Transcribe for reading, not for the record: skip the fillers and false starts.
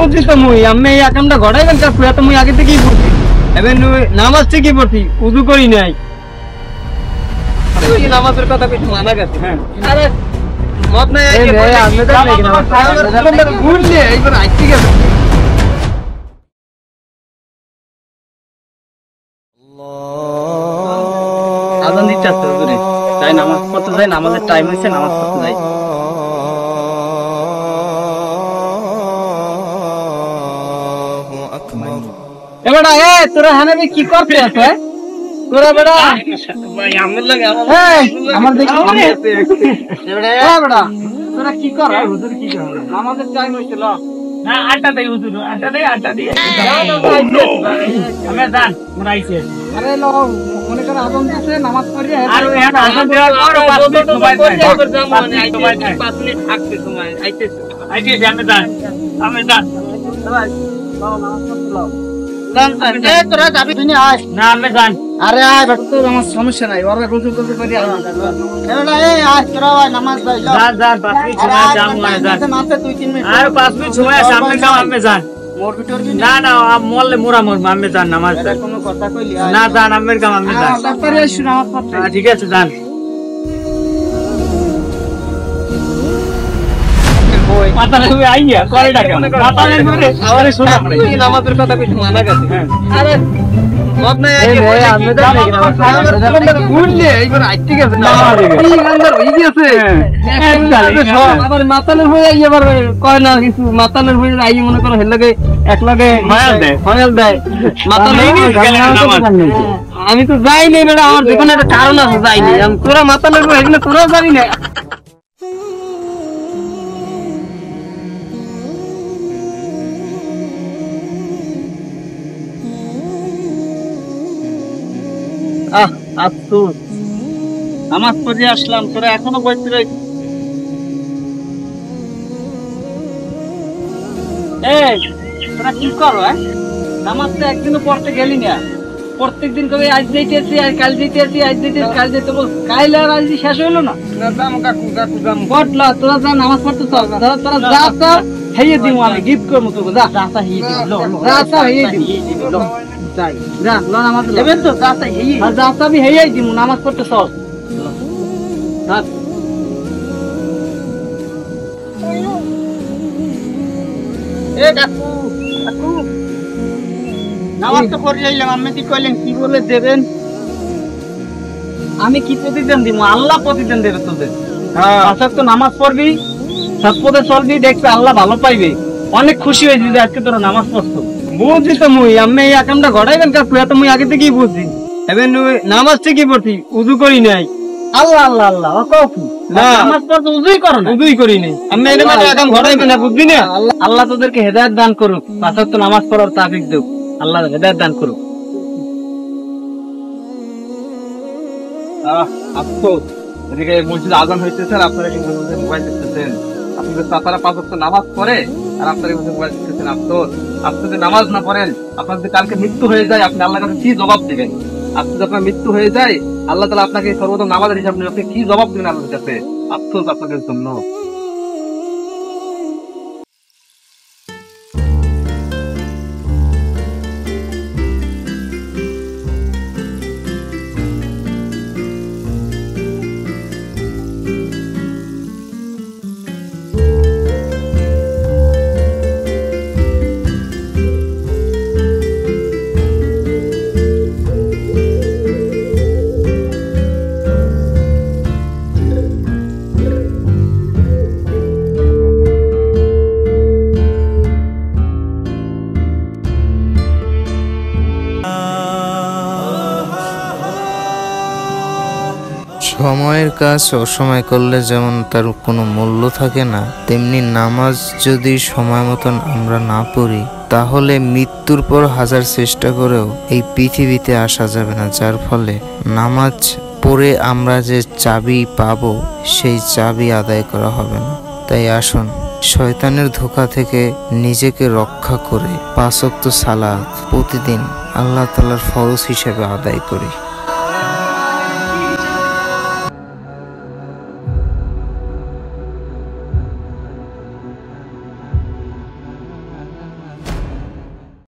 বুঝছি তো মুই আমি এই আকামটা ঘটাইবেন কাকু এত মুই আগে থেকেই বুঝছি এবার নামাজ ঠিকই পড়ছি উজু করি নাই নামাজের কথা কিছু মানা গেছে হ্যাঁ আরে মত নাই আমি তো ঘুরলে এইবার আইতে গেছে আজান দিতে আসছে হুজুরে তাই নামাজ পড়তে যাই নামাজের টাইম হয়েছে নামাজ পড়তে যাই এবারে এ তোরা হানাবি কি করতে আছে তোরা বেটা ভাই আমার লাগে আমার দেখি এবারে এ বেটা তোরা কি কর হুজুর কি কর নামাজের টাইম হইছিল না আটা দেই হুজুর আটা দিয়ে আমরা যান মুরাইছে আরে লো মনে করে আজান দিছে নামাজ পড়ি আর এখন আজান দেওয়ার পর 5 মিনিট সময় পাই 5 মিনিট থাকতে সময় আইতেছে আমরা যান সবাই নামাজ পড়লাম তোরা যাবি তুই আয় না আমি যান আরে আয় বেটা তোর আমার সমস্যা নাই ওরা রুজু করতে পারি আয় তোরা আয় নামাজ যাই যান 5 মিনিট সময় যাম যান মাত্র 2-3 মিনিট আর 5 মিনিট সময় সামনে কাম আমি যান মোর ভিতর না না মোরলে মোরা মোর আমি যান নামাজ কোনো কথা কইলি না যান আমের কাম আমি যান তারপরে শুন নামাজ পড়তে ঠিক আছে যান মাতালে তুমি আইয়া করে ডাকে মাতালে করে আরে শোনা এই নামাজের কথা কিছু মানা গেছে আরে মত নাই আমি তো ঘুরলে এইবার আইতে গেছে না এই গন্ডার হই গেছে আবার মাতালে হয়ে আইয়া আবার কয় না কিছু মাতালে হয়ে আই মনে করো হেল লাগে এক লাগে ফাইনাল দেয় মাতালে আমি তো যাই নাই বেটা আমার যেখানে একটা কারণ আছে যাই নাই তোরা মাতালে হয়ে এখানে তোরা যাবি না আফসোস নামাজ পড়ে আসলাম তোরা এখনো বসে রয়েছিস এই তোরা কি করো নামাজ তো একদিনও পড়তে গেলি না প্রত্যেকদিন কবে আজ যাইতেছি আর কাল যাইতেছি আজ যাইতেছি কাল যাইতে বল কাল আর আজ শেষ হইলো না পড়লা তোরা যা নামাজ পড়তে চল তোরা যা তা হেয়ে দিব আমি গিফট করবো তোকে যা তা হেয়ে দিব যা তা হেয়ে দিব যাই যা নামাজ নেবেন তো যা তা হেয়ে যা তা আমি হেয়ে দিব নামাজ পড়তে চল এ কাকু কাকু নামাজ তো পড়ে যাইলাম আমি কি কইলেন কি বলে দেবেন আমি কি প্রতিদান দিব আল্লাহ প্রতিদান দেবে তোদের হ্যাঁ আচ্ছা তো নামাজ পড়বি সৎপথে চলবি দেখবি আল্লাহ ভালো পাইবে অনেক খুশি হয়েছি যে আজকে তোরা নামাজ পড়ছো বুঝছি তো মুই আমি এই আকামটা ঘটাইবেন কাকু এত মুই আগে থেকেই বুঝছি এবার নামাজ ঠিকই পড়ছি উজু করি নাই আল্লাহ আল্লাহ আল্লাহ কফু না নামাজ পড়তে উজুই করো না উজুই করি নাই আমি এর মানে আকাম ঘটাইবেন না বুঝবি না আল্লাহ তোদেরকে হেদায়েত দান করুক পাঁচ ওয়াক্ত নামাজ পড়ার তৌফিক দেব আল্লাহ হেদায়েত দান করুক আফসোস এদিকে মসজিদে আজান হইতেছে আর আপনারা কিন্তু মোবাইল দেখতেছেন আপনাদের চাচারা পাঁচ ওয়াক্ত নামাজ পড়ে আর আপনারা কিন্তু মোবাইল দেখতেছেন আফসোস আপনি যদি নামাজ না পড়েন আপনার যদি কালকে মৃত্যু হয়ে যায় আপনি আল্লাহর কাছে কি জবাব দিবেন আপনি যদি আপনার মৃত্যু হয়ে যায় আল্লাহ তাআলা আপনাকে সর্বপ্রথম নামাজের হিসাব নেবেন আপনি কি জবাব দিবেন আল্লাহর কাছে আফসোস আপনাদের জন্য সময়ের কাজ অসময় করলে যেমন তার কোনো মূল্য থাকে না, তেমনি নামাজ যদি সময় মতন আমরা না পড়ি তাহলে মৃত্যুর পর হাজার চেষ্টা করেও এই পৃথিবীতে আসা যাবে না, যার ফলে নামাজ পড়ে আমরা যে চাবি পাবো সেই চাবি আদায় করা হবে না। তাই আসুন শয়তানের ধোঁকা থেকে নিজেকে রক্ষা করে 5 ওয়াক্ত সালাত প্রতিদিন আল্লাহ তাআলার ফরজ হিসেবে আদায় করি।